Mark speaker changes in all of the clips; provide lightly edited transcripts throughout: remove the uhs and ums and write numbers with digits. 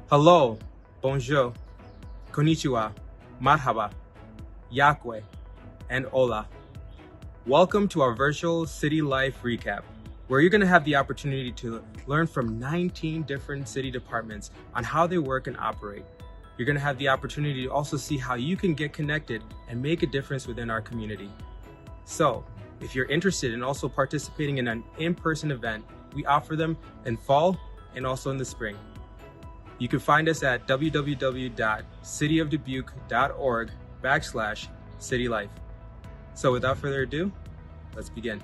Speaker 1: Hello, bonjour, konnichiwa, marhaba, yakwe, and hola. Welcome to our virtual city life recap, where you're going to have the opportunity to learn from 19 different city departments on how they work and operate. You're going to have the opportunity to also see how you can get connected and make a difference within our community. So, if you're interested in also participating in an in-person event, we offer them in fall and also in the spring. You can find us at www.cityofdubuque.org/citylife. So without further ado, let's begin.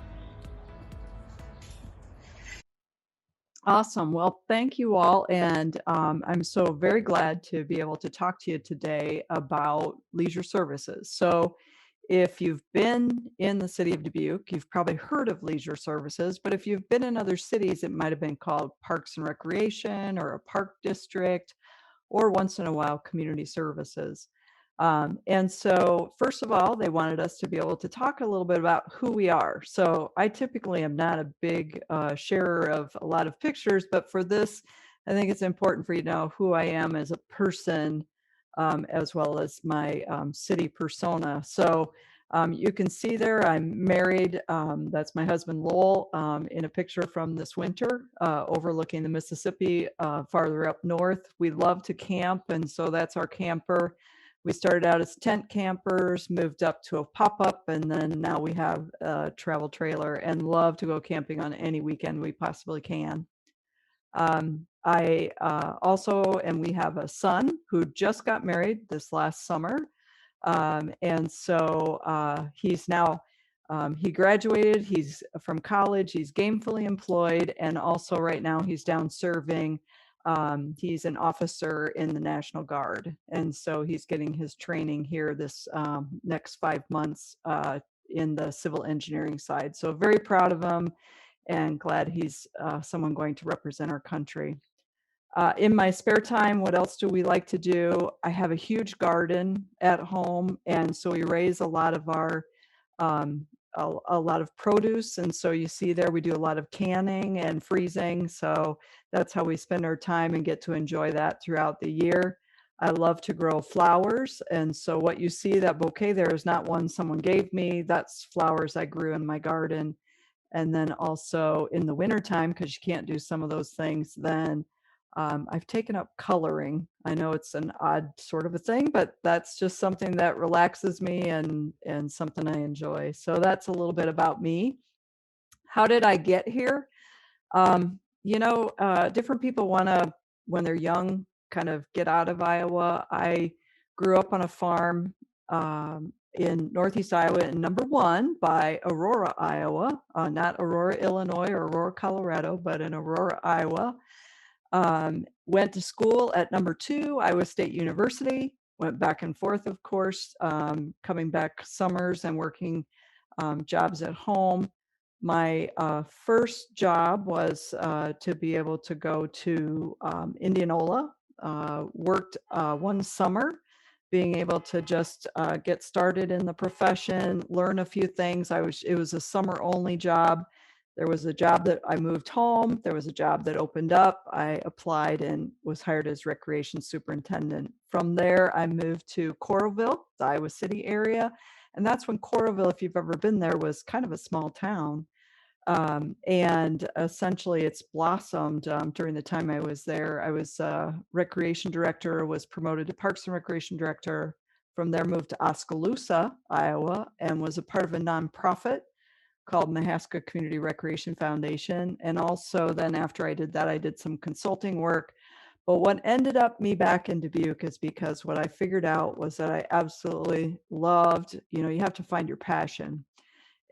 Speaker 2: Awesome. Well, thank you all. And I'm so very glad to be able to talk to you today about leisure services. So if you've been in the city of Dubuque, you've probably heard of leisure services, but if you've been in other cities, it might have been called Parks and Recreation or a park district, or once in a while, community services. And so first of all, they wanted us to be able to talk a little bit about who we are. So I typically am not a big sharer of a lot of pictures, but for this, I think it's important for you to know who I am as a person, as well as my city persona. So you can see there, I'm married. That's my husband, Lowell, in a picture from this winter, overlooking the Mississippi farther up north. We love to camp, and so that's our camper. We started out as tent campers, moved up to a pop-up, and then now we have a travel trailer and love to go camping on any weekend we possibly can. I also, and we have a son who just got married this last summer. And so he's now, he graduated, he's from college, he's gainfully employed, and also right now he's down serving. He's an officer in the National Guard. And so he's getting his training here this next 5 months in the civil engineering side. So very proud of him and glad he's someone going to represent our country. In my spare time, what else do we like to do? I have a huge garden at home, and so we raise a lot of our a lot of produce. And so you see there, we do a lot of canning and freezing. So that's how we spend our time and get to enjoy that throughout the year. I love to grow flowers. And so what you see, that bouquet there is not one someone gave me. That's flowers I grew in my garden. And then also in the wintertime, because you can't do some of those things, then I've taken up coloring. I know it's an odd sort of a thing, but that's just something that relaxes me and something I enjoy. So that's a little bit about me. How did I get here? Different people want to, when they're young, kind of get out of Iowa. I grew up on a farm in Northeast Iowa in number 1 by Aurora, Iowa, not Aurora, Illinois or Aurora, Colorado, but in Aurora, Iowa. Went to school at number 2, Iowa State University, went back and forth, of course, coming back summers and working jobs at home. My first job was to be able to go to Indianola, worked one summer, being able to just get started in the profession, learn a few things. It was a summer only job. There was a job that I moved home. There was a job that opened up. I applied and was hired as recreation superintendent. From there, I moved to Coralville, the Iowa City area. And that's when Coralville, if you've ever been there, was kind of a small town. And essentially it's blossomed during the time I was there. I was recreation director, was promoted to Parks and Recreation director. From there, moved to Oskaloosa, Iowa, and was a part of a nonprofit called Mahaska Community Recreation Foundation. And also then after I did that, I did some consulting work. But what ended up me back in Dubuque is because what I figured out was that I absolutely loved, you have to find your passion.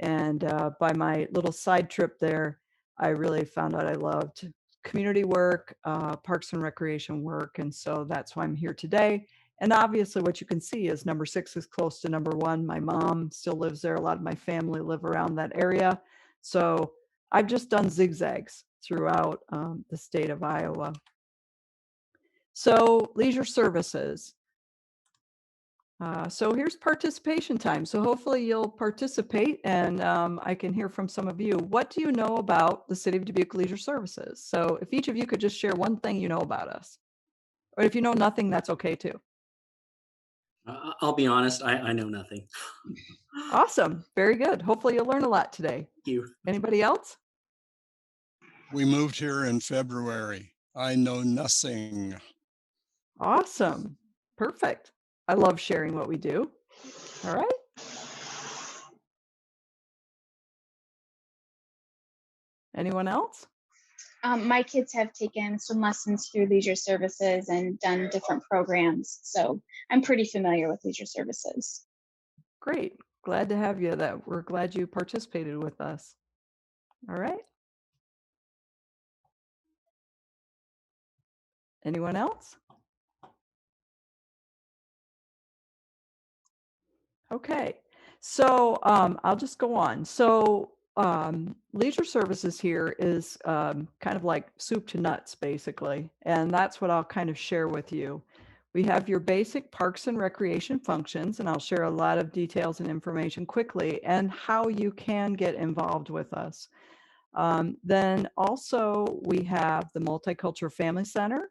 Speaker 2: And by my little side trip there, I really found out I loved community work, parks and recreation work. And so that's why I'm here today. And obviously what you can see is number 6 is close to number 1. My mom still lives there. A lot of my family live around that area. So I've just done zigzags throughout the state of Iowa. So leisure services. So here's participation time. So hopefully you'll participate and I can hear from some of you. What do you know about the City of Dubuque Leisure Services? So if each of you could just share one thing you know about us. Or if you know nothing, that's okay too.
Speaker 3: I'll be honest, I know nothing.
Speaker 2: Awesome. Very good. Hopefully you'll learn a lot today.
Speaker 3: Thank you.
Speaker 2: Anybody else?
Speaker 4: We moved here in February. I know nothing.
Speaker 2: Awesome. Perfect. I love sharing what we do. All right. Anyone else?
Speaker 5: My kids have taken some lessons through Leisure Services and done different programs, so I'm pretty familiar with Leisure Services.
Speaker 2: Great. Glad to have you. We're glad you participated with us. All right. Anyone else? Okay. So I'll just go on. So Leisure Services here is kind of like soup to nuts, basically. And that's what I'll kind of share with you. We have your basic parks and recreation functions, and I'll share a lot of details and information quickly, and how you can get involved with us. Then also we have the Multicultural Family Center.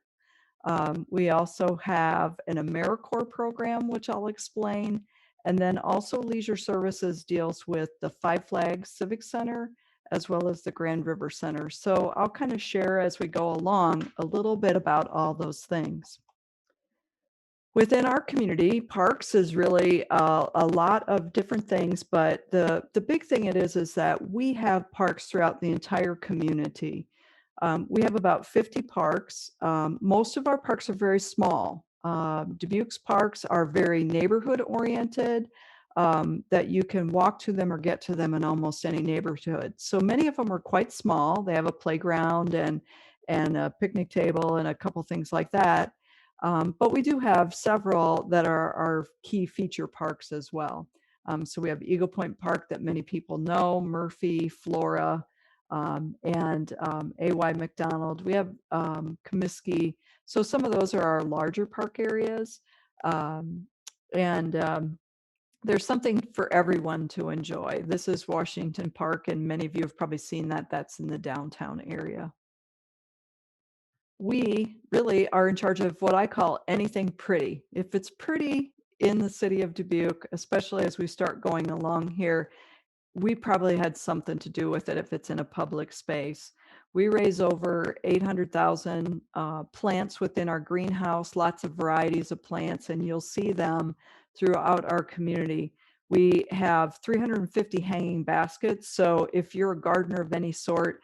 Speaker 2: We also have an AmeriCorps program, which I'll explain. And then also Leisure Services deals with the Five Flags Civic Center, as well as the Grand River Center. So I'll kind of share as we go along a little bit about all those things. Within our community, parks is really a lot of different things, but the big thing it is that we have parks throughout the entire community. We have about 50 parks. Most of our parks are very small. Dubuque's parks are very neighborhood oriented, that you can walk to them or get to them in almost any neighborhood. So many of them are quite small. They have a playground and a picnic table and a couple things like that. But we do have several that are our key feature parks as well. So we have Eagle Point Park that many people know, Murphy, FLORA, and A.Y. McDonald. We have Comiskey. So some of those are our larger park areas. There's something for everyone to enjoy. This is Washington Park, and many of you have probably seen that. That's in the downtown area. We really are in charge of what I call anything pretty. If it's pretty in the city of Dubuque, especially as we start going along here, we probably had something to do with it if it's in a public space. We raise over 800,000 plants within our greenhouse, lots of varieties of plants, and you'll see them throughout our community. We have 350 hanging baskets. So if you're a gardener of any sort,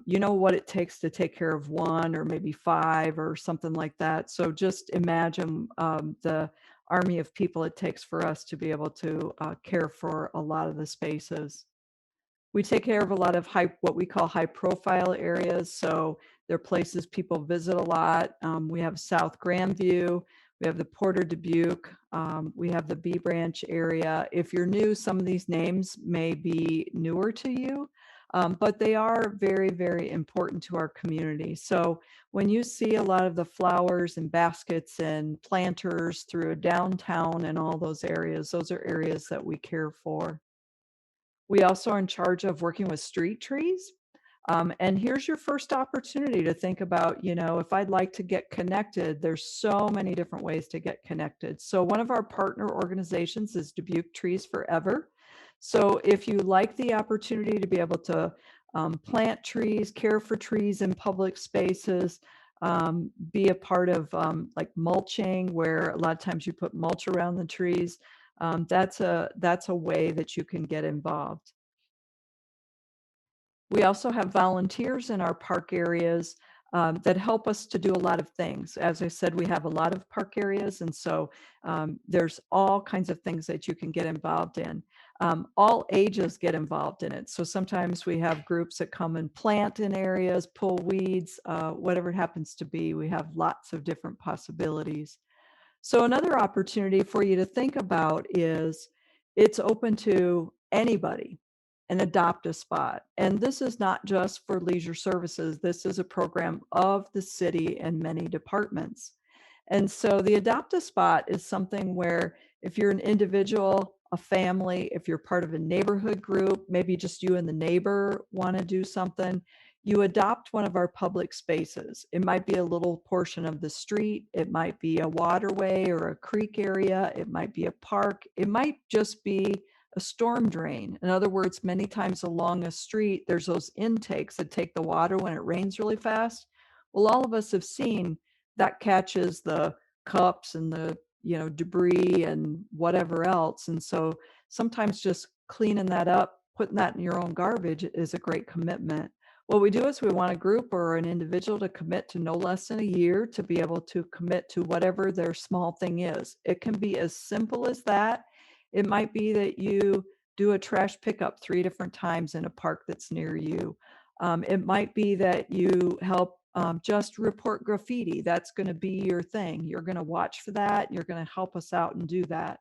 Speaker 2: you know what it takes to take care of one or maybe five or something like that. So just imagine the army of people it takes for us to be able to care for a lot of the spaces. We take care of a lot of what we call high profile areas. So they're places people visit a lot. We have South Grandview, we have the Porter Dubuque, we have the B Branch area. If you're new, some of these names may be newer to you. But they are very, very important to our community. So when you see a lot of the flowers and baskets and planters through downtown and all those are areas that we care for. We also are in charge of working with street trees. And here's your first opportunity to think about, if I'd like to get connected, there's so many different ways to get connected. So one of our partner organizations is Dubuque Trees Forever. So if you like the opportunity to be able to plant trees, care for trees in public spaces, be a part of like mulching, where a lot of times you put mulch around the trees, that's a way that you can get involved. We also have volunteers in our park areas that help us to do a lot of things. As I said, we have a lot of park areas, and so there's all kinds of things that you can get involved in. All ages get involved in it. So sometimes we have groups that come and plant in areas, pull weeds, whatever it happens to be. We have lots of different possibilities. So another opportunity for you to think about is it's open to anybody and adopt a spot. And this is not just for Leisure Services. This is a program of the city and many departments. And so the adopt a spot is something where if you're an individual, a family, if you're part of a neighborhood group, maybe just you and the neighbor want to do something, you adopt one of our public spaces. It might be a little portion of the street. It might be a waterway or a creek area. It might be a park. It might just be a storm drain. In other words, many times along a street, there's those intakes that take the water when it rains really fast. Well, all of us have seen that catches the cups and the debris and whatever else. And so sometimes just cleaning that up, putting that in your own garbage is a great commitment. What we do is we want a group or an individual to commit to no less than a year to be able to commit to whatever their small thing is. It can be as simple as that. It might be that you do a trash pickup 3 different times in a park that's near you. It might be that you help just report graffiti. That's going to be your thing. You're going to watch for that. You're going to help us out and do that.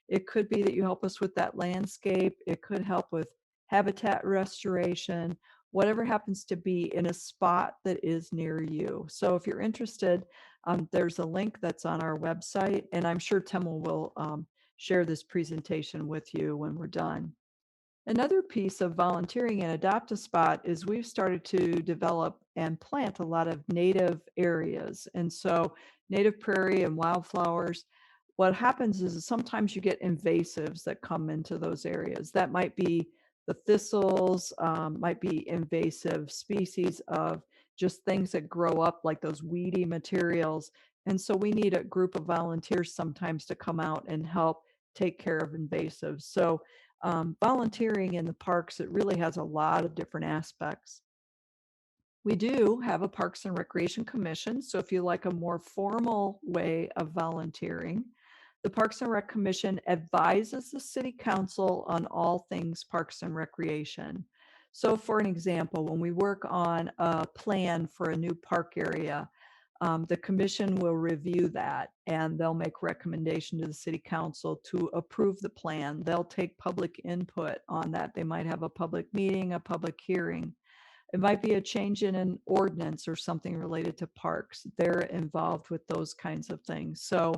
Speaker 2: It could be that you help us with that landscape. It could help with habitat restoration, whatever happens to be in a spot that is near you. So if you're interested, there's a link that's on our website, and I'm sure Tim will share this presentation with you when we're done. Another piece of volunteering in Adopt a Spot is we've started to develop and plant a lot of native areas. And so native prairie and wildflowers, what happens is sometimes you get invasives that come into those areas. That might be the thistles, might be invasive species of just things that grow up like those weedy materials. And so we need a group of volunteers sometimes to come out and help take care of invasives. So volunteering in the parks, it really has a lot of different aspects. We do have a Parks and Recreation Commission. So if you like a more formal way of volunteering, the Parks and Rec Commission advises the City Council on all things Parks and Recreation. So for an example, when we work on a plan for a new park area, the commission will review that and they'll make recommendation to the City Council to approve the plan. They'll take public input on that. They might have a public meeting, a public hearing. It might be a change in an ordinance or something related to parks. They're involved with those kinds of things. So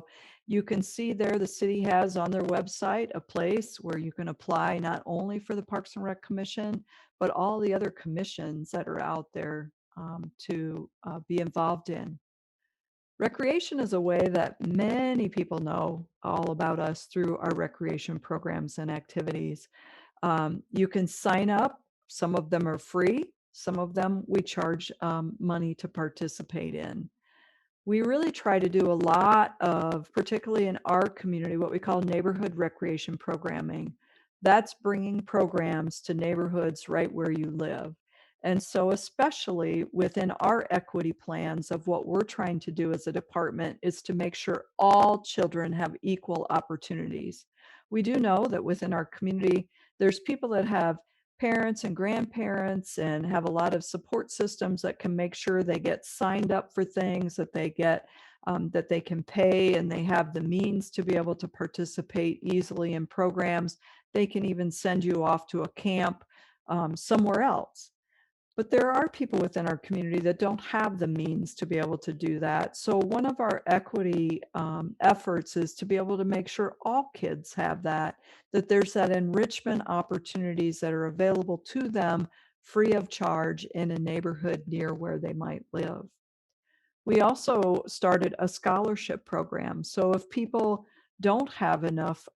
Speaker 2: you can see there the city has on their website a place where you can apply not only for the Parks and Rec Commission, but all the other commissions that are out there to be involved in. Recreation is a way that many people know all about us through our recreation programs and activities. You can sign up. Some of them are free. Some of them we charge money to participate in. We really try to do a lot of, particularly in our community, what we call neighborhood recreation programming. That's bringing programs to neighborhoods right where you live. And so especially within our equity plans of what we're trying to do as a department is to make sure all children have equal opportunities. We do know that within our community, there's people that have parents and grandparents and have a lot of support systems that can make sure they get signed up for things, that they get that they can pay, and they have the means to be able to participate easily in programs. They can even send you off to a camp somewhere else. But there are people within our community that don't have the means to be able to do that. So one of our equity efforts is to be able to make sure all kids have that there's that enrichment opportunities that are available to them free of charge in a neighborhood near where they might live. We also started a scholarship program. So if people don't have enough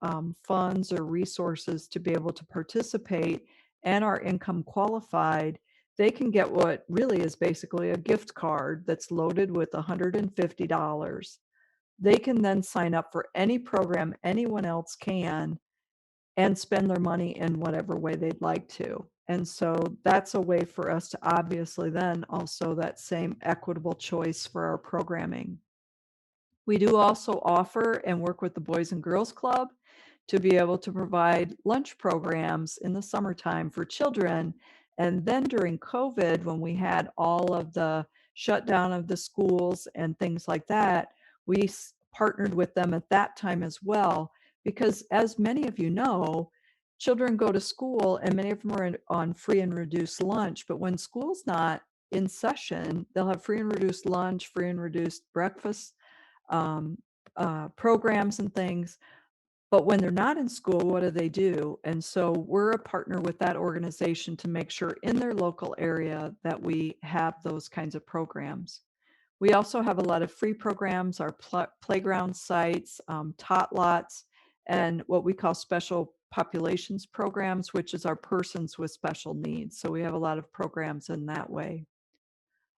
Speaker 2: funds or resources to be able to participate and are income qualified, they can get what really is basically a gift card that's loaded with $150. They can then sign up for any program anyone else can and spend their money in whatever way they'd like to. And so that's a way for us to obviously then also that same equitable choice for our programming. We do also offer and work with the Boys and Girls Club to be able to provide lunch programs in the summertime for children. And then during COVID, when we had all of the shutdown of the schools and things like that, we partnered with them at that time as well, because as many of you know, children go to school and many of them are on free and reduced lunch. But when school's not in session, they'll have free and reduced lunch, free and reduced breakfast programs and things. But when they're not in school, what do? And so we're a partner with that organization to make sure in their local area that we have those kinds of programs. We also have a lot of free programs, our playground sites, tot lots, and what we call special populations programs, which is our persons with special needs. So we have a lot of programs in that way.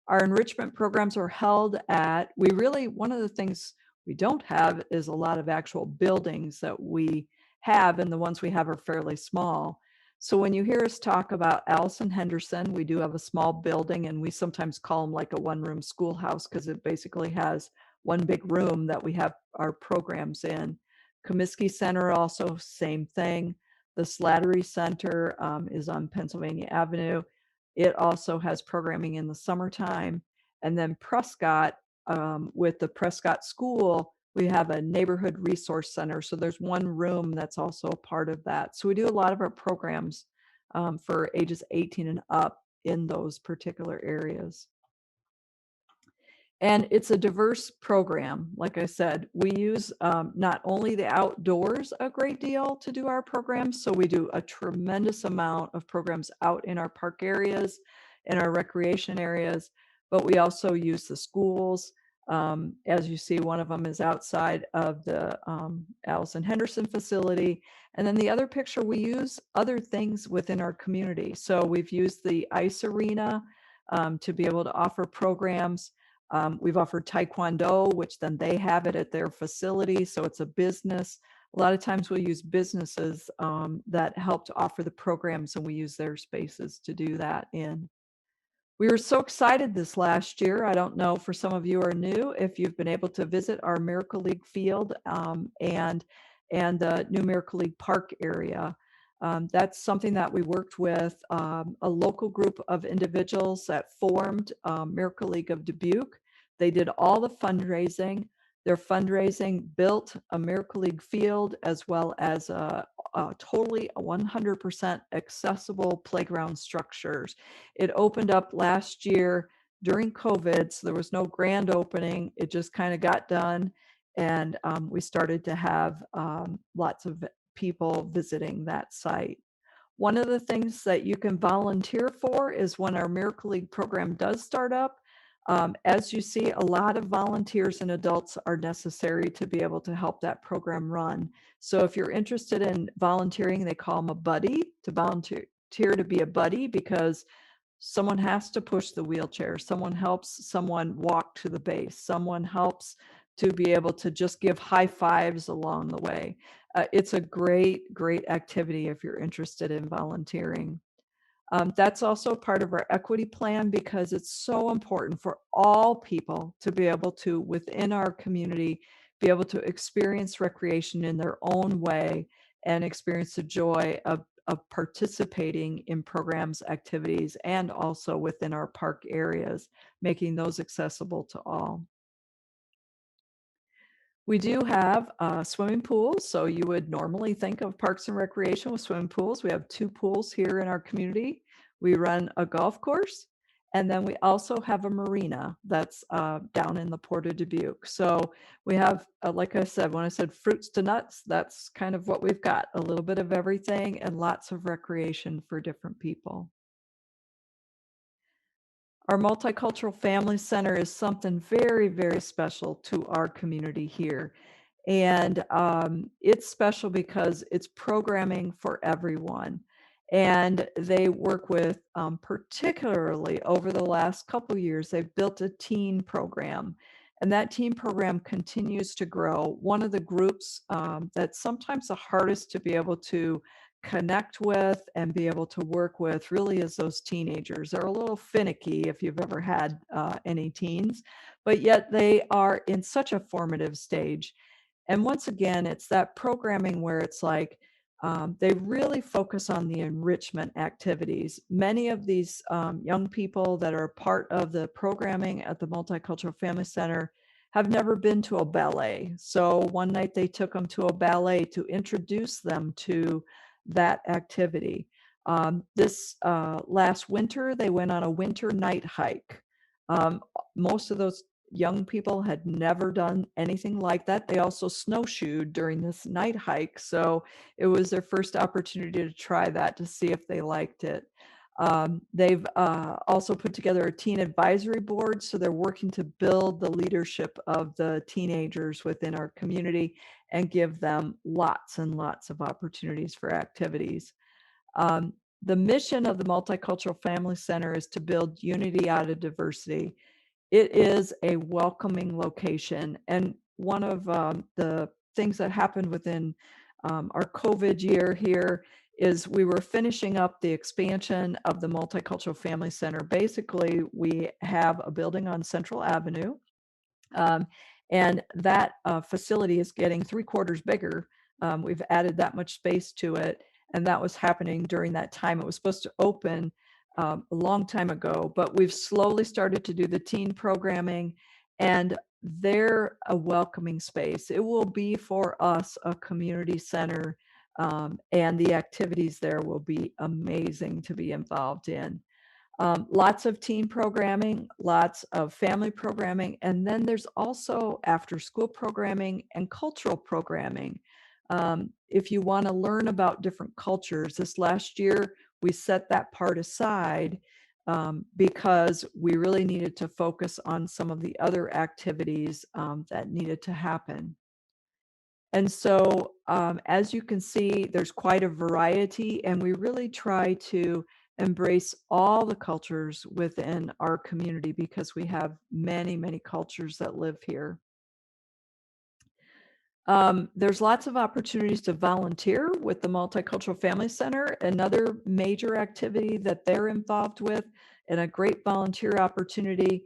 Speaker 2: Our enrichment programs are held at, one of the things we don't have is a lot of actual buildings that we have, and the ones we have are fairly small. So when you hear us talk about Allison-Henderson, we do have a small building, and we sometimes call them like a one-room schoolhouse because it basically has one big room that we have our programs in. Comiskey Center also, same thing. The Slattery Center is on Pennsylvania Avenue. It also has programming in the summertime. And then Prescott, with the Prescott School, we have a neighborhood resource center. So there's one room that's also a part of that. So we do a lot of our programs for ages 18 and up in those particular areas. And it's a diverse program. Like I said, we use not only the outdoors a great deal to do our programs, so we do a tremendous amount of programs out in our park areas, in our recreation areas, but we also use the schools. As you see, one of them is outside of the Allison-Henderson facility. And then the other picture, we use other things within our community. So we've used the ice arena to be able to offer programs. We've offered Taekwondo, which then they have it at their facility. So it's a business. A lot of times we'll use businesses that help to offer the programs, and we use their spaces to do that in. We were so excited this last year. I don't know, for some of you who are new, if you've been able to visit our Miracle League field and the new Miracle League Park area. That's something that we worked with a local group of individuals that formed Miracle League of Dubuque. They did all the fundraising. Their fundraising built a Miracle League field as well as a totally 100% accessible playground structures. It opened up last year during COVID, so there was no grand opening. It just kind of got done, and we started to have lots of people visiting that site. One of the things that you can volunteer for is when our Miracle League program does start up. As you see, a lot of volunteers and adults are necessary to be able to help that program run. So if you're interested in volunteering, they call them a buddy, to volunteer to be a buddy, because someone has to push the wheelchair, someone helps someone walk to the base, someone helps to be able to just give high fives along the way. It's a great activity if you're interested in volunteering. That's also part of our equity plan, because it's so important for all people to be able to, within our community, be able to experience recreation in their own way and experience the joy of participating in programs, activities, and also within our park areas, making those accessible to all. We do have swimming pools. So you would normally think of parks and recreation with swimming pools. We have 2 pools here in our community. We run a golf course, and then we also have a marina that's down in the Port of Dubuque. So we have, like I said, when I said fruits to nuts, that's kind of what we've got, a little bit of everything and lots of recreation for different people. Our Multicultural Family Center is something very special to our community here. And it's special because it's programming for everyone. And they work with, particularly over the last couple years, they've built a teen program. And that teen program continues to grow. One of the groups that's sometimes the hardest to be able to connect with and be able to work with really is those teenagers. They're a little finicky if you've ever had any teens, but yet they are in such a formative stage. And once again, it's that programming where it's like they really focus on the enrichment activities. Many of these young people that are part of the programming at the Multicultural Family Center have never been to a ballet. So one night they took them to a ballet to introduce them to that activity. This last winter, they went on a winter night hike. Most of those young people had never done anything like that. They also snowshoed during this night hike. So it was their first opportunity to try that to see if they liked it. They've also put together a teen advisory board. So they're working to build the leadership of the teenagers within our community and give them lots and lots of opportunities for activities. The mission of the Multicultural Family Center is to build unity out of diversity. It is a welcoming location. And one of the things that happened within our COVID year here is we were finishing up the expansion of the Multicultural Family Center. Basically, we have a building on Central Avenue, and that facility is getting 3/4 bigger. We've added that much space to it, and that was happening during that time. It was supposed to open a long time ago, but we've slowly started to do the teen programming, and they're a welcoming space. It will be for us a community center, and the activities there will be amazing to be involved in. Lots of teen programming, lots of family programming, and then there's also after school programming and cultural programming. If you want to learn about different cultures, this last year we set that part aside because we really needed to focus on some of the other activities that needed to happen. And so, as you can see, there's quite a variety, and we really try to embrace all the cultures within our community because we have many, many cultures that live here. There's lots of opportunities to volunteer with the Multicultural Family Center. Another major activity that they're involved with, and a great volunteer opportunity.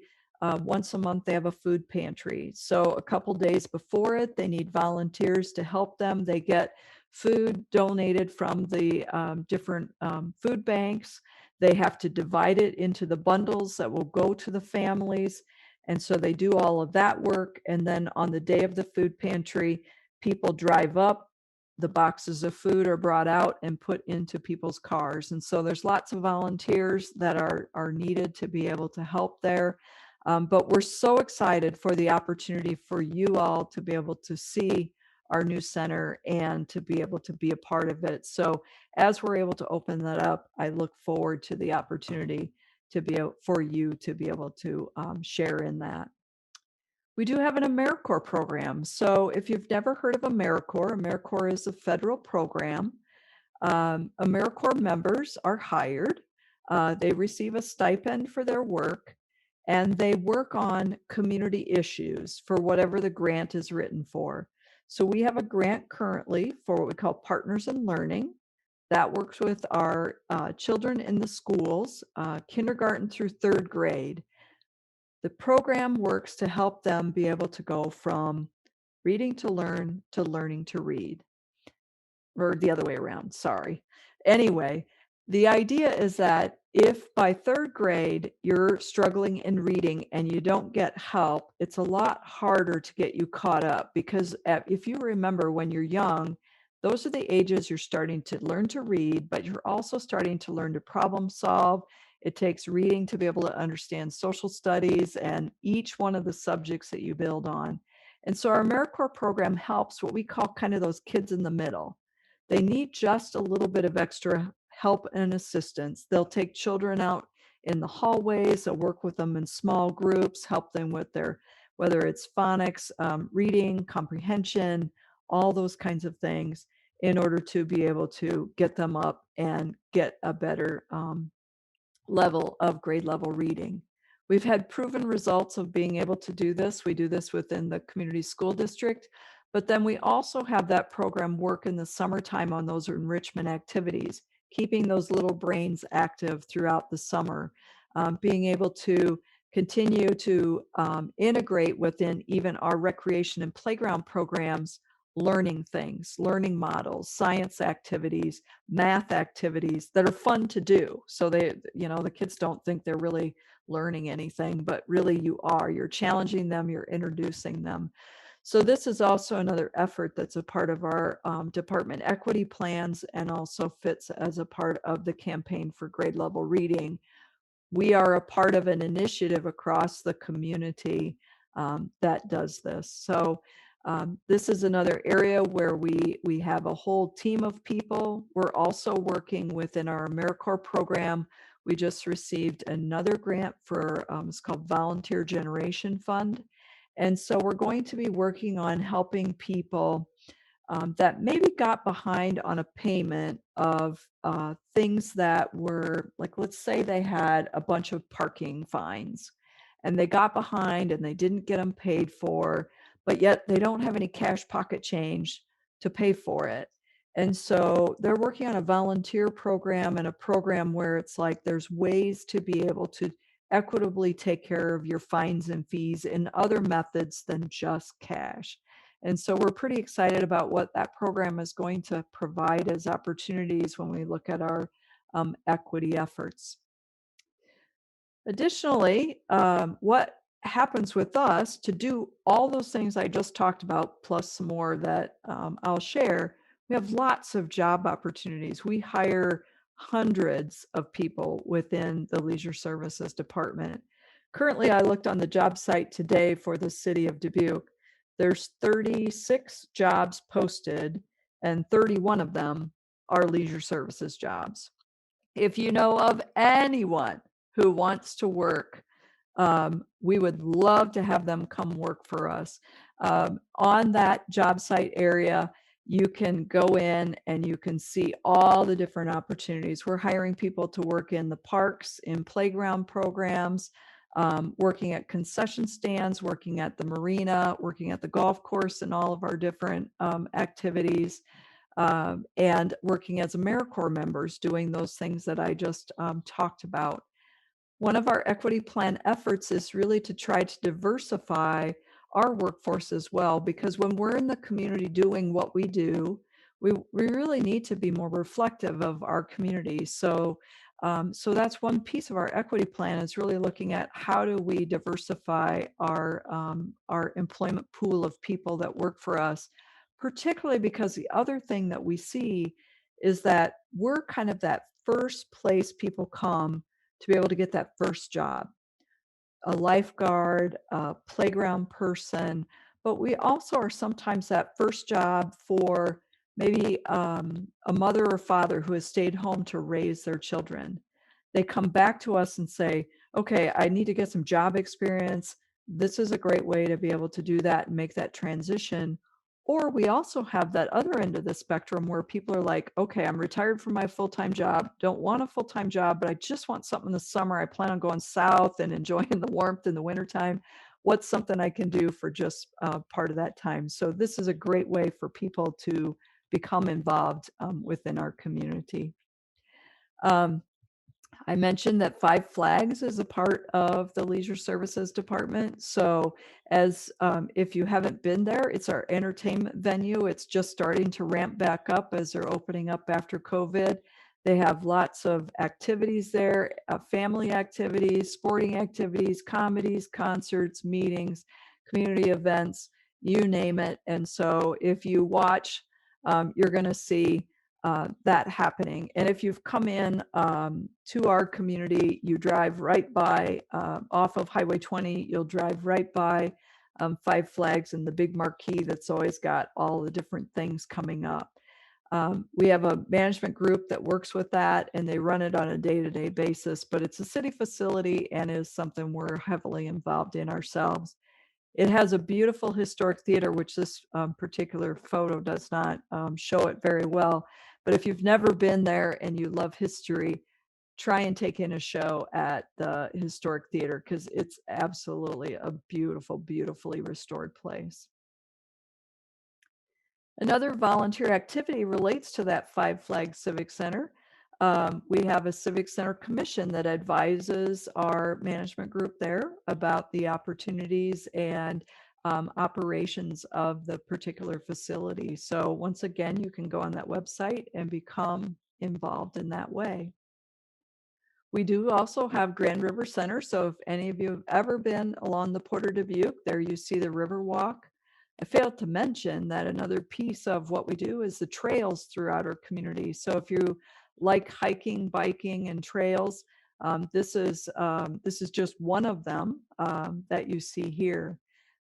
Speaker 2: Once a month, they have a food pantry. So a couple days before it, they need volunteers to help them. They get food donated from the different food banks. They have to divide it into the bundles that will go to the families. And so they do all of that work. And then on the day of the food pantry, people drive up, the boxes of food are brought out and put into people's cars. And so there's lots of volunteers that are needed to be able to help there. But we're so excited for the opportunity for you all to be able to see our new center and to be able to be a part of it. So as we're able to open that up, I look forward to the opportunity to be able, for you to be able to share in that. We do have an AmeriCorps program. So if you've never heard of AmeriCorps is a federal program. AmeriCorps members are hired. They receive a stipend for their work, and they work on community issues for whatever the grant is written for. So we have a grant currently for what we call Partners in Learning. That works with our children in the schools, kindergarten through 3rd grade. The program works to help them be able to go from reading to learn to learning to read, or the other way around, sorry. Anyway, the idea is that if by 3rd grade you're struggling in reading and you don't get help, it's a lot harder to get you caught up because if you remember when you're young, those are the ages you're starting to learn to read, but you're also starting to learn to problem solve. It takes reading to be able to understand social studies and each one of the subjects that you build on. And so our AmeriCorps program helps what we call kind of those kids in the middle. They need just a little bit of extra help and assistance. They'll take children out in the hallways, they'll work with them in small groups, help them with their, whether it's phonics, reading, comprehension, all those kinds of things in order to be able to get them up and get a better level of grade level reading. We've had proven results of being able to do this. We do this within the community school district, but then we also have that program work in the summertime on those enrichment activities, keeping those little brains active throughout the summer, being able to continue to integrate within even our recreation and playground programs, learning things, learning models, science activities, math activities that are fun to do. So they, the kids don't think they're really learning anything, but really you are. You're challenging them, you're introducing them. So this is also another effort that's a part of our department equity plans and also fits as a part of the campaign for grade level reading. We are a part of an initiative across the community that does this. So this is another area where we have a whole team of people. We're also working within our AmeriCorps program. We just received another grant for, it's called Volunteer Generation Fund. And so we're going to be working on helping people that maybe got behind on a payment of things that were, like, let's say they had a bunch of parking fines and they got behind and they didn't get them paid for, but yet they don't have any cash pocket change to pay for it. And so they're working on a volunteer program and a program where it's like there's ways to be able to equitably take care of your fines and fees in other methods than just cash. And so we're pretty excited about what that program is going to provide as opportunities when we look at our equity efforts. Additionally, what happens with us to do all those things I just talked about, plus some more that I'll share, we have lots of job opportunities. We hire hundreds of people within the Leisure Services Department. Currently, I looked on the job site today for the city of Dubuque. There's 36 jobs posted, and 31 of them are leisure services jobs. If you know of anyone who wants to work, we would love to have them come work for us. On that job site area, you can go in and you can see all the different opportunities. We're hiring people to work in the parks, in playground programs, working at concession stands, working at the marina, working at the golf course, and all of our different activities. And working as AmeriCorps members, doing those things that I just talked about. One of our equity plan efforts is really to try to diversify our workforce as well, because when we're in the community doing what we do, we really need to be more reflective of our community. So that's one piece of our equity plan, is really looking at how do we diversify our employment pool of people that work for us, particularly because the other thing that we see is that we're kind of that first place people come to be able to get that first job. A lifeguard, a playground person, but we also are sometimes that first job for maybe a mother or father who has stayed home to raise their children. They come back to us and say, okay, I need to get some job experience. This is a great way to be able to do that and make that transition. Or we also have that other end of the spectrum where people are like, okay, I'm retired from my full-time job, don't want a full-time job, but I just want something in the summer. I plan on going south and enjoying the warmth in the wintertime. What's something I can do for just part of that time? So this is a great way for people to become involved within our community. I mentioned that Five Flags is a part of the Leisure Services Department. So as if you haven't been there, it's our entertainment venue. It's just starting to ramp back up as they're opening up after COVID. They have lots of activities there, family activities, sporting activities, comedies, concerts, meetings, community events, you name it. And so if you watch, you're going to see that happening. And if you've come in to our community, you drive right by off of Highway 20, you'll drive right by Five Flags and the big marquee that's always got all the different things coming up. We have a management group that works with that, and they run it on a day-to-day basis, but it's a city facility and is something we're heavily involved in ourselves. It has a beautiful historic theater, which this particular photo does not show it very well. But if you've never been there and you love history, try and take in a show at the historic theater, because it's absolutely a beautiful, beautifully restored place. Another volunteer activity relates to that Five Flags Civic Center. We have a Civic Center Commission that advises our management group there about the opportunities and operations of the particular facility. So once again, you can go on that website and become involved in that way. We do also have Grand River Center. So if any of you have ever been along the Port of Dubuque, there you see the River Walk. I failed to mention that another piece of what we do is the trails throughout our community. So if you like hiking, biking, and trails, this is just one of them that you see here.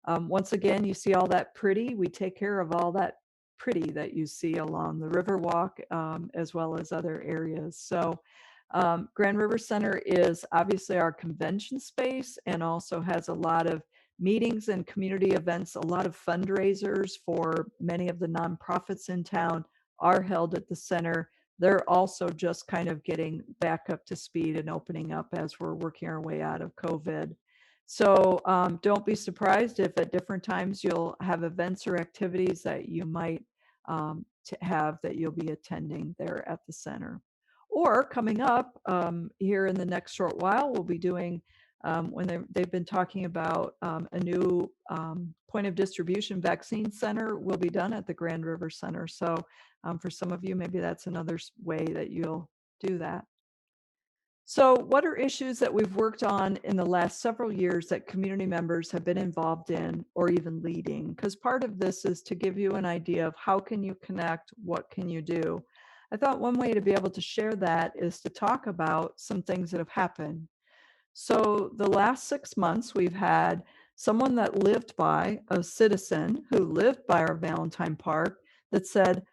Speaker 2: Once again, you see all that pretty. We take care of all that pretty that you see along the Riverwalk, as well as other areas. So Grand River Center is obviously our convention space and also has a lot of meetings and community events. A lot of fundraisers for many of the nonprofits in town are held at the center. They're also just kind of getting back up to speed and opening up as we're working our way out of COVID. So don't be surprised if at different times you'll have events or activities that you might have that you'll be attending there at the center. Or coming up here in the next short while, we'll be doing, when they've been talking about a new point of distribution vaccine center will be done at the Grand River Center. So for some of you, maybe that's another way that you'll do that. So what are issues that we've worked on in the last several years that community members have been involved in or even leading? Because part of this is to give you an idea of how can you connect, what can you do? I thought one way to be able to share that is to talk about some things that have happened. So the last 6 months, we've had someone that lived by, a citizen who lived by our Valentine Park that said,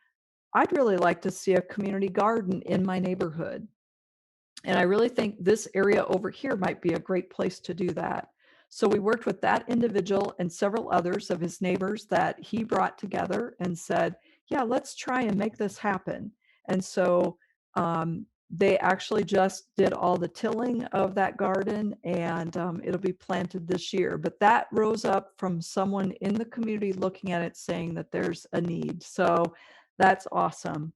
Speaker 2: I'd really like to see a community garden in my neighborhood. And I really think this area over here might be a great place to do that. So we worked with that individual and several others of his neighbors that he brought together and said, yeah, let's try and make this happen. And so they actually just did all the tilling of that garden, and it'll be planted this year. But that rose up from someone in the community looking at it saying that there's a need. So that's awesome.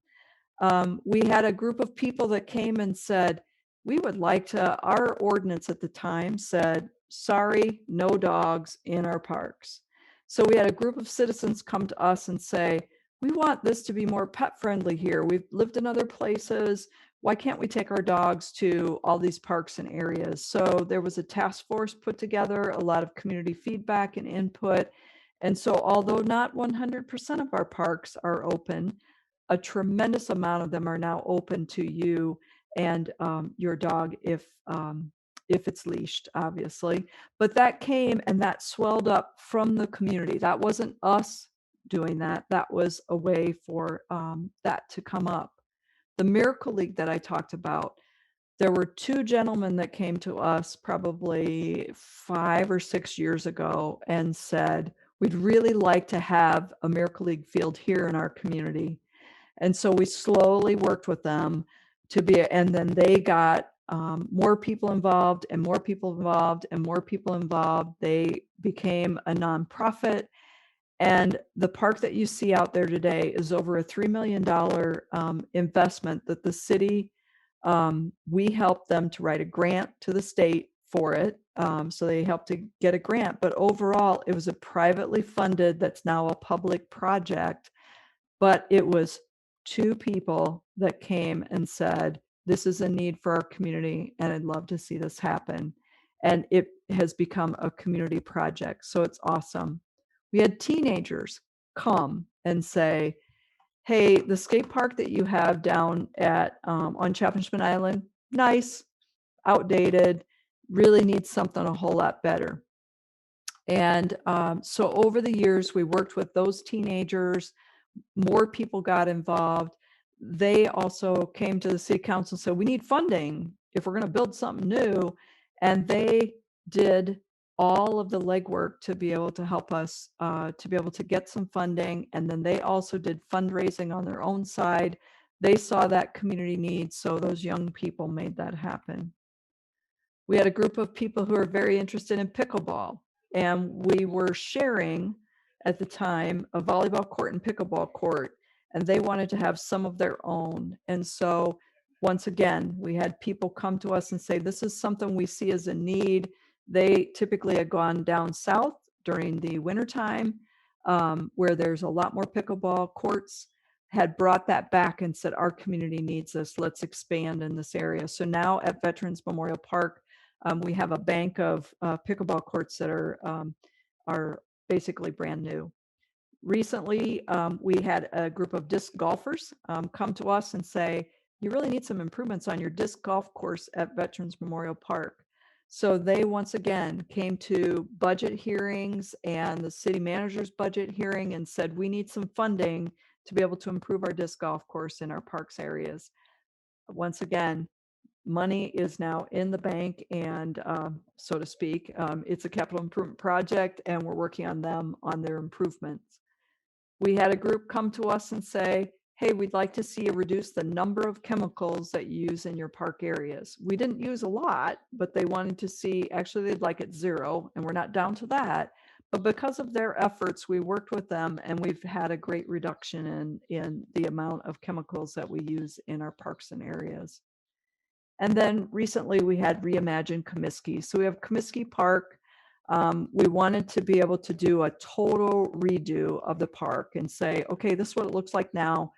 Speaker 2: We had a group of people that came and said, we would like to, our ordinance at the time said, sorry, no dogs in our parks. So we had a group of citizens come to us and say, we want this to be more pet friendly here. We've lived in other places. Why can't we take our dogs to all these parks and areas? So there was a task force put together, a lot of community feedback and input. And so although not 100% of our parks are open, a tremendous amount of them are now open to you and your dog if it's leashed, obviously. But that came and that swelled up from the community. That wasn't us doing that. That was a way for that to come up. The Miracle League that I talked about, there were two gentlemen that came to us probably 5 or 6 years ago and said, we'd really like to have a Miracle League field here in our community. And so we slowly worked with them to be, and then they got more people involved and more people involved and more people involved. They became a nonprofit. And the park that you see out there today is over a $3 million investment that the city, we helped them to write a grant to the state for it. So they helped to get a grant, but overall it was a privately funded, that's now a public project, but it was two people that came and said, this is a need for our community and I'd love to see this happen. And it has become a community project. So it's awesome. We had teenagers come and say, hey, the skate park that you have down at on Chapmanship Island, nice, outdated, really needs something a whole lot better. And so over the years, we worked with those teenagers. More people got involved. They also came to the city council and said, we need funding if we're going to build something new. And they did all of the legwork to be able to help us to be able to get some funding. And then they also did fundraising on their own side. They saw that community need, so those young people made that happen. We had a group of people who are very interested in pickleball, and we were sharing at the time a volleyball court and pickleball court, and they wanted to have some of their own. And so once again, we had people come to us and say, this is something we see as a need. They typically had gone down south during the wintertime, where there's a lot more pickleball courts, had brought that back and said, our community needs this, let's expand in this area. So now at Veterans Memorial Park, we have a bank of pickleball courts that are basically brand new. Recently, we had a group of disc golfers come to us and say, you really need some improvements on your disc golf course at Veterans Memorial Park. So they once again came to budget hearings and the city manager's budget hearing and said, we need some funding to be able to improve our disc golf course in our parks areas. Once again, money is now in the bank and so to speak, it's a capital improvement project and we're working on them on their improvements. We had a group come to us and say, hey, we'd like to see you reduce the number of chemicals that you use in your park areas. We didn't use a lot, but they wanted to see, actually they'd like it 0, and we're not down to that. But because of their efforts, we worked with them and we've had a great reduction in the amount of chemicals that we use in our parks and areas. And then recently we had Reimagine Comiskey. So we have Comiskey Park. We wanted to be able to do a total redo of the park and say, okay, this is what it looks like now.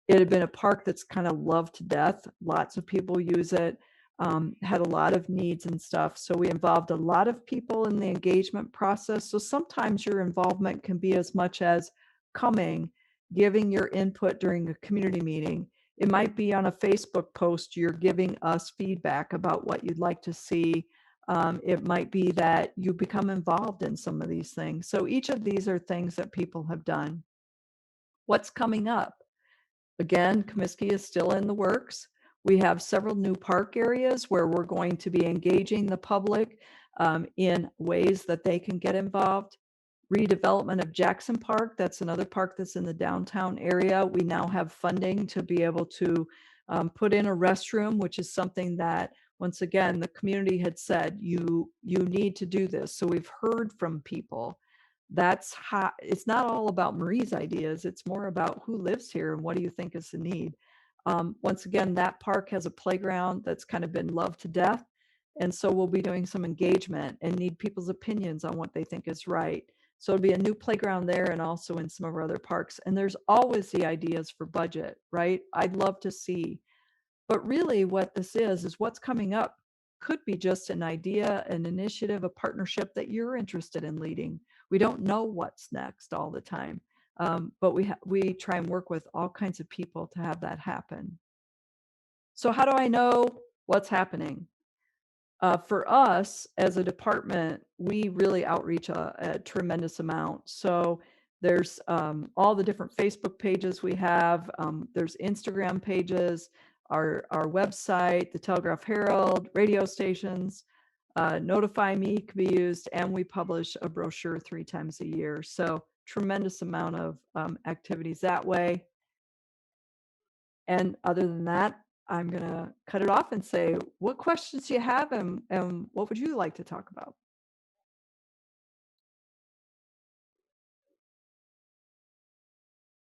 Speaker 2: It had been a park that's kind of loved to death. Lots of people use it, had a lot of needs and stuff. So we involved a lot of people in the engagement process. So sometimes your involvement can be as much as coming, giving your input during a community meeting. It might be on a Facebook post, you're giving us feedback about what you'd like to see. It might be that you become involved in some of these things. So each of these are things that people have done. What's coming up? Again, Comiskey is still in the works. We have several new park areas where we're going to be engaging the public in ways that they can get involved. Redevelopment of Jackson Park, that's another park that's in the downtown area. We now have funding to be able to put in a restroom, which is something that, once again, the community had said, you need to do this. So we've heard from people. That's how, it's not all about Marie's ideas. It's more about who lives here and what do you think is the need. Once again, that park has a playground that's kind of been loved to death. And so we'll be doing some engagement and need people's opinions on what they think is right. So it'll be a new playground there and also in some of our other parks. And there's always the ideas for budget, right? I'd love to see. But really what this is what's coming up could be just an idea, an initiative, a partnership that you're interested in leading. We don't know what's next all the time, but we try and work with all kinds of people to have that happen. So how do I know what's happening? For us as a department, we really outreach a tremendous amount. So there's all the different Facebook pages we have. There's Instagram pages, our website, the Telegraph Herald, radio stations. Notify Me can be used, and we publish a brochure 3 times a year. So tremendous amount of activities that way. And other than that, I'm going to cut it off and say, what questions do you have and what would you like to talk about?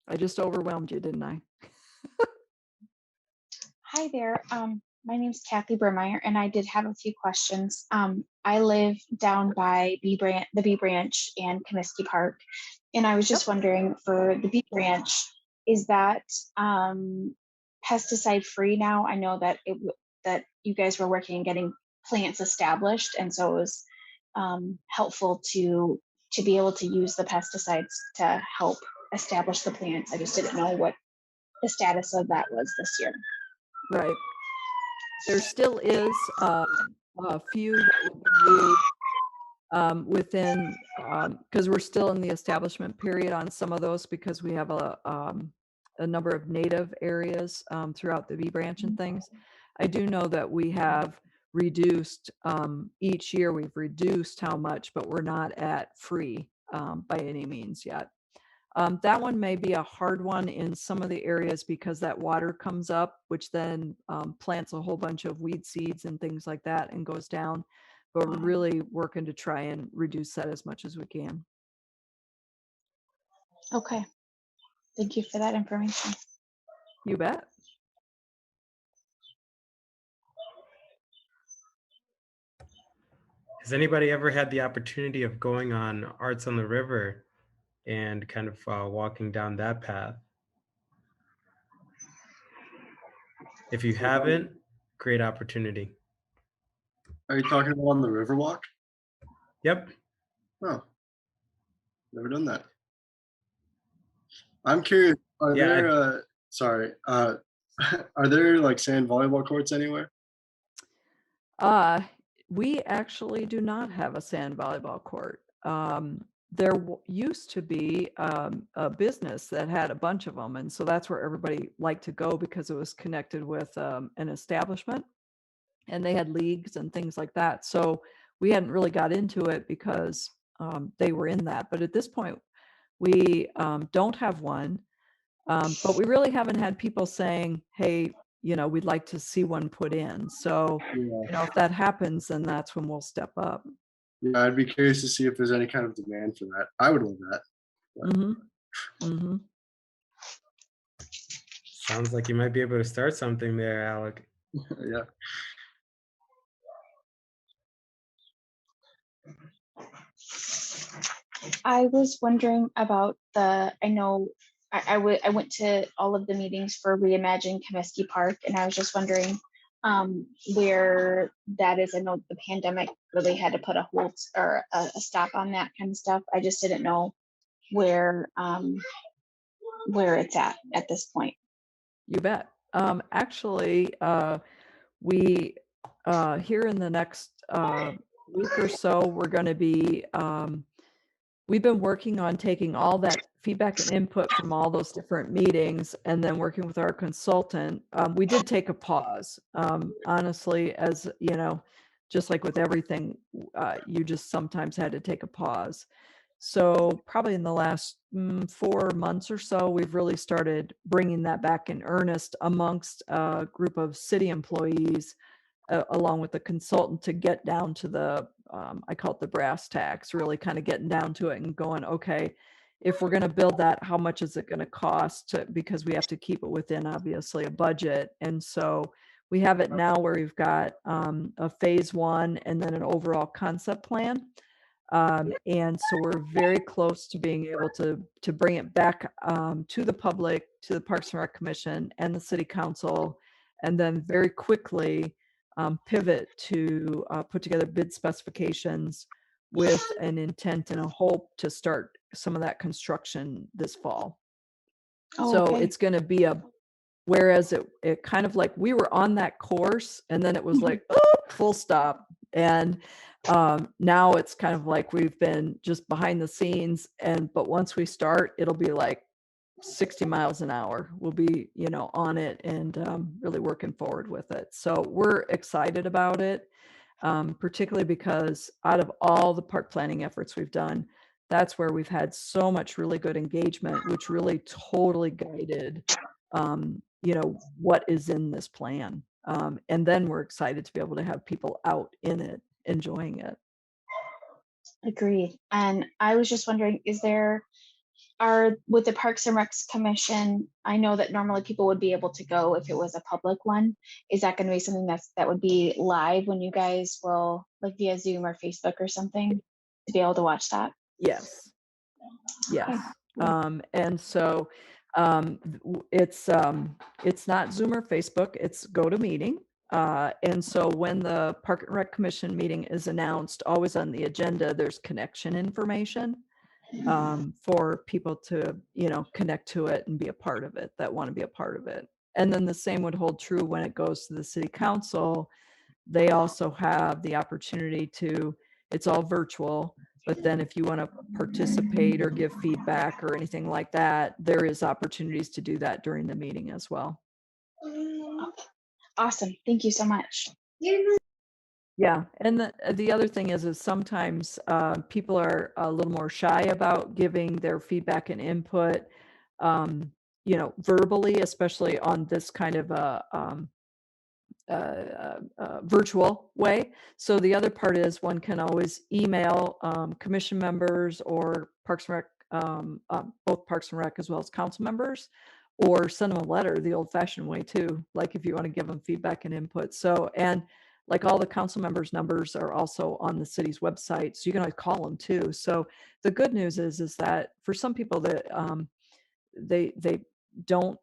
Speaker 2: I just overwhelmed you, didn't I?
Speaker 5: Hi there. My name's Kathy Burmeyer, and I did have a few questions. I live down by the B Branch and Comiskey Park, and I was just wondering, for the B Branch, is that pesticide free now? I know that that you guys were working on getting plants established, and so it was helpful to be able to use the pesticides to help establish the plants. I just didn't know what the status of that was this year.
Speaker 2: Right. There still is a few that will be used within, because we're still in the establishment period on some of those, because we have a number of native areas throughout the B Branch and things. I do know that we have reduced each year, we've reduced how much, but we're not at free by any means yet. That one may be a hard one in some of the areas because that water comes up, which then plants a whole bunch of weed seeds and things like that and goes down. But we're really working to try and reduce that as much as we can.
Speaker 5: Okay. Thank you for that information.
Speaker 2: You bet.
Speaker 1: Has anybody ever had the opportunity of going on Arts on the River and kind of walking down that path? If you haven't, great opportunity.
Speaker 6: Are you talking about on the Riverwalk?
Speaker 1: Yep.
Speaker 6: Oh, never done that. I'm curious, are there, sorry, are there like sand volleyball courts anywhere?
Speaker 2: We actually do not have a sand volleyball court. There used to be a business that had a bunch of them, and so that's where everybody liked to go because it was connected with an establishment, and they had leagues and things like that. So we hadn't really got into it because they were in that. But at this point, we don't have one. But we really haven't had people saying, hey, we'd like to see one put in. So,
Speaker 6: Yeah.
Speaker 2: if that happens, then that's when we'll step up.
Speaker 6: Yeah, I'd be curious to see if there's any kind of demand for that. I would love that.
Speaker 2: Mm-hmm. Mm-hmm.
Speaker 1: Sounds like you might be able to start something there, Alec.
Speaker 6: Yeah.
Speaker 5: I was wondering about I know I went to all of the meetings for Reimagine Comiskey Park, and I was just wondering where that is. I know the pandemic really had to put a hold or a stop on that kind of stuff. I just didn't know where it's at this point.
Speaker 2: You bet. Actually, we here in the next week or so, we're going to be we've been working on taking all that feedback and input from all those different meetings and then working with our consultant. We did take a pause. Honestly, as you know, just like with everything, you just sometimes had to take a pause. So probably in the last 4 months or so, we've really started bringing that back in earnest amongst a group of city employees, along with the consultant, to get down to the, I call it the brass tacks, really kind of getting down to it and going, okay, if we're going to build that, how much is it going to cost? Because we have to keep it within, obviously, a budget. And so we have it now where we've got a phase 1 and then an overall concept plan. And so we're very close to being able to bring it back to the public, to the Parks and Rec Commission and the City Council, and then very quickly pivot to put together bid specifications with an intent and a hope to start some of that construction this fall.
Speaker 5: Oh,
Speaker 2: So
Speaker 5: okay.
Speaker 2: it's going to be whereas it kind of like we were on that course and then it was like, oh, full stop. And now it's kind of like we've been just behind the scenes, but once we start, it'll be like 60 miles an hour. We'll be, on it and really working forward with it. So we're excited about it, particularly because out of all the park planning efforts we've done, that's where we've had so much really good engagement, which really totally guided, what is in this plan. And then we're excited to be able to have people out in it, enjoying it.
Speaker 5: Agreed. And I was just wondering, with the Parks and Recs Commission, I know that normally people would be able to go if it was a public one. Is that going to be something that would be live when you guys will, like via Zoom or Facebook or something, to be able to watch that?
Speaker 2: Yes. Yes. And so it's not Zoom or Facebook, it's GoToMeeting. And so when the Park and Rec Commission meeting is announced, always on the agenda, there's connection information for people to, connect to it and be a part of it, that want to be a part of it. And then the same would hold true when it goes to the City Council. They also have the opportunity it's all virtual, but then if you want to participate or give feedback or anything like that, there is opportunities to do that during the meeting as well.
Speaker 5: Awesome. Thank you so much.
Speaker 2: Yeah, and the other thing is sometimes people are a little more shy about giving their feedback and input, verbally, especially on this kind of a virtual way. So the other part is one can always email commission members or Parks and Rec, both Parks and Rec as well as council members, or send them a letter the old-fashioned way too, like if you want to give them feedback and input. So, and like all the council members' numbers are also on the city's website, so you can always call them too. So the good news is that for some people that they don't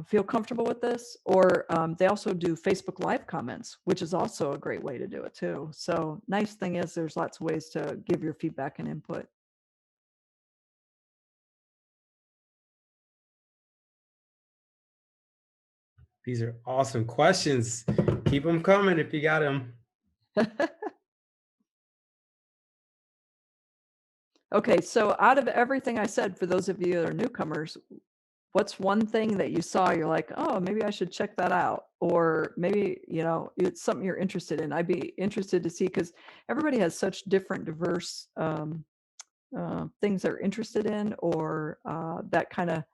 Speaker 2: feel comfortable with this, or they also do Facebook Live comments, which is also a great way to do it too. So nice thing is there's lots of ways to give your feedback and input.
Speaker 1: These are awesome questions. Keep them coming if you got them.
Speaker 2: Okay, so out of everything I said, for those of you that are newcomers, what's one thing that you saw, you're like, oh, maybe I should check that out? Or maybe, it's something you're interested in. I'd be interested to see, because everybody has such different, diverse things they're interested in, or they kind of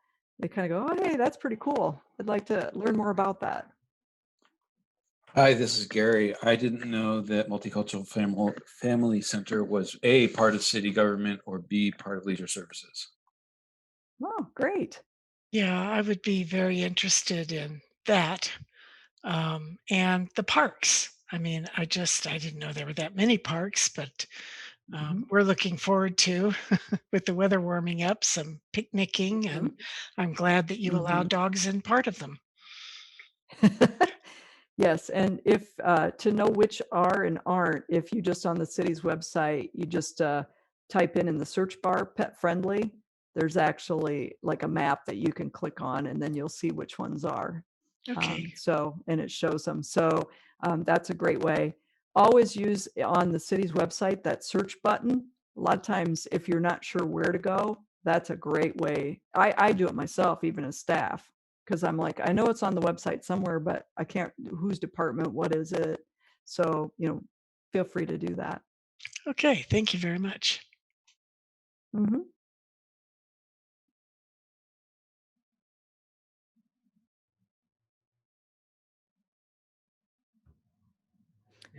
Speaker 2: go, oh, hey, that's pretty cool. I'd like to learn more about that.
Speaker 7: Hi, this is Gary. I didn't know that Multicultural Family Center was A, part of city government, or B, part of leisure services.
Speaker 2: Oh, great.
Speaker 8: Yeah, I would be very interested in that. And the parks. I mean, I didn't know there were that many parks, but we're looking forward to, with the weather warming up, some picnicking, and I'm glad that you allow dogs in part of them.
Speaker 2: Yes, and if to know which are and aren't, if you just on the city's website, you just type in the search bar pet friendly, there's actually like a map that you can click on, and then you'll see which ones are.
Speaker 8: Okay.
Speaker 2: And it shows them. So that's a great way. Always use on the city's website that search button. A lot of times, if you're not sure where to go, that's a great way. I do it myself, even as staff, because I'm like, I know it's on the website somewhere, but I can't, whose department, what is it? So, feel free to do that.
Speaker 8: Okay, thank you very much.
Speaker 2: Mhm.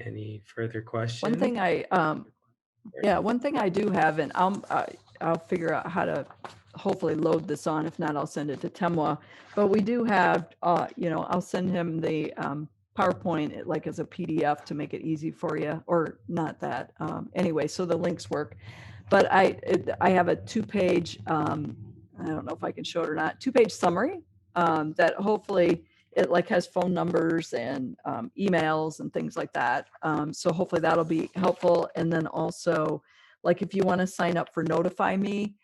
Speaker 1: Any further questions?
Speaker 2: One thing one thing I do have, and I'll figure out how to hopefully load this on. If not, I'll send it to Temwa. But we do have, I'll send him the PowerPoint like as a PDF to make it easy for you, or not that. Anyway, so the links work. But I have a 2-page, I don't know if I can show it or not, 2-page summary that hopefully it like has phone numbers and emails and things like that. So hopefully that'll be helpful. And then also, like if you want to sign up for Notify Me,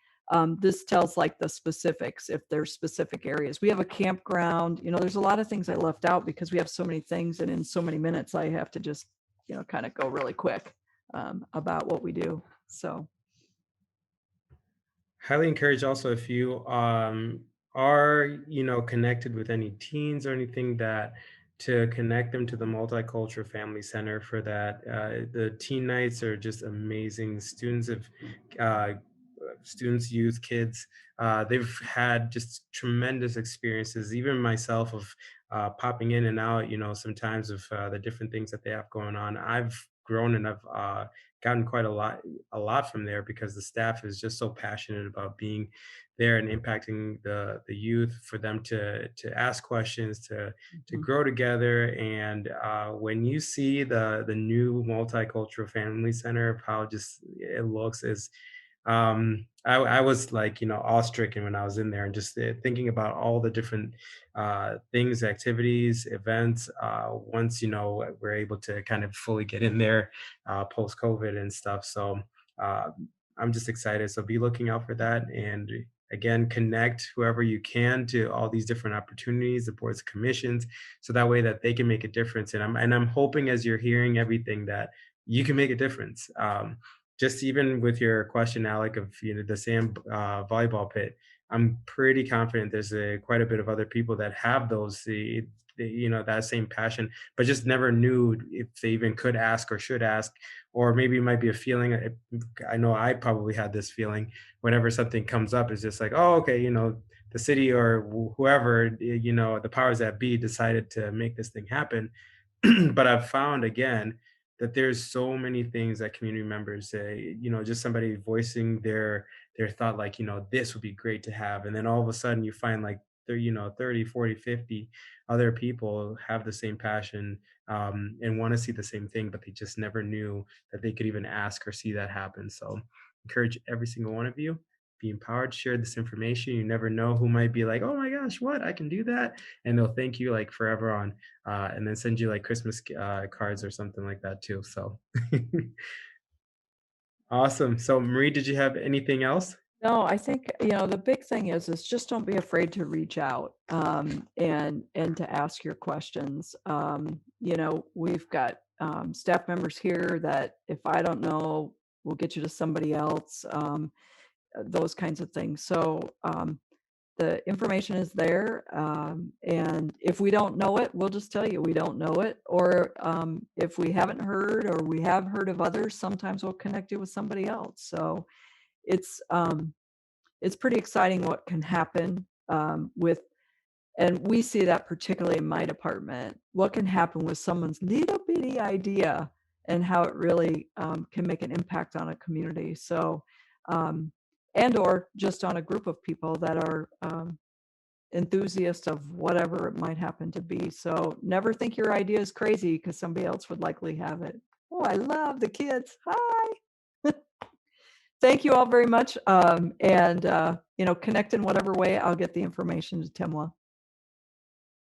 Speaker 2: this tells like the specifics, if there's specific areas. We have a campground, there's a lot of things I left out because we have so many things, and in so many minutes I have to just, kind of go really quick about what we do. So
Speaker 1: highly encourage also, if you are connected with any teens or anything, that to connect them to the Multicultural Family Center for that. The teen nights are just amazing. Students, youth, kids, they've had just tremendous experiences. Even myself, of popping in and out, sometimes of the different things that they have going on. I've grown, and I've gotten quite a lot from there, because the staff is just so passionate about being there and impacting the youth, for them to ask questions, to grow together. And when you see the new Multicultural Family Center, of how just it looks, is I was like, awe-stricken when I was in there, and just thinking about all the different things, activities, events. Once, we're able to kind of fully get in there post-COVID and stuff. So I'm just excited. So be looking out for that. And again, connect whoever you can to all these different opportunities, the boards, commissions, so that way that they can make a difference. And I'm hoping, as you're hearing everything, that you can make a difference. Just even with your question, Alec, of the sand volleyball pit, I'm pretty confident there's quite a bit of other people that have that same passion, but just never knew if they even could ask or should ask. Or maybe it might be a feeling. I know I probably had this feeling whenever something comes up. It's just like, oh, okay, the city or whoever, the powers that be decided to make this thing happen. But I've found, again, that there's so many things that community members say, just somebody voicing their thought, like, this would be great to have. And then all of a sudden you find like 30, 40, 50 other people have the same passion, and want to see the same thing, but they just never knew that they could even ask or see that happen. So encourage every single one of you, be empowered, share this information. You never know who might be like, oh my gosh, what, I can do that. And they'll thank you like forever on, and then send you like Christmas cards or something like that too. So awesome. So Marie, did you have anything else?
Speaker 2: no, I think, the big thing is just don't be afraid to reach out and to ask your questions. We've got staff members here that if I don't know we'll get you to somebody else, those kinds of things. So the information is there. And if we don't know it, we'll just tell you we don't know it. Or if we haven't heard or we have heard of others, sometimes we'll connect you with somebody else. So it's pretty exciting what can happen with, and we see that particularly in my department, what can happen with someone's little bitty idea and how it really can make an impact on a community. So, and or just on a group of people that are enthusiasts of whatever it might happen to be. So never think your idea is crazy because somebody else would likely have it. Oh, I love the kids. Hi. Thank you all very much. And, connect in whatever way. I'll get the information to Timla.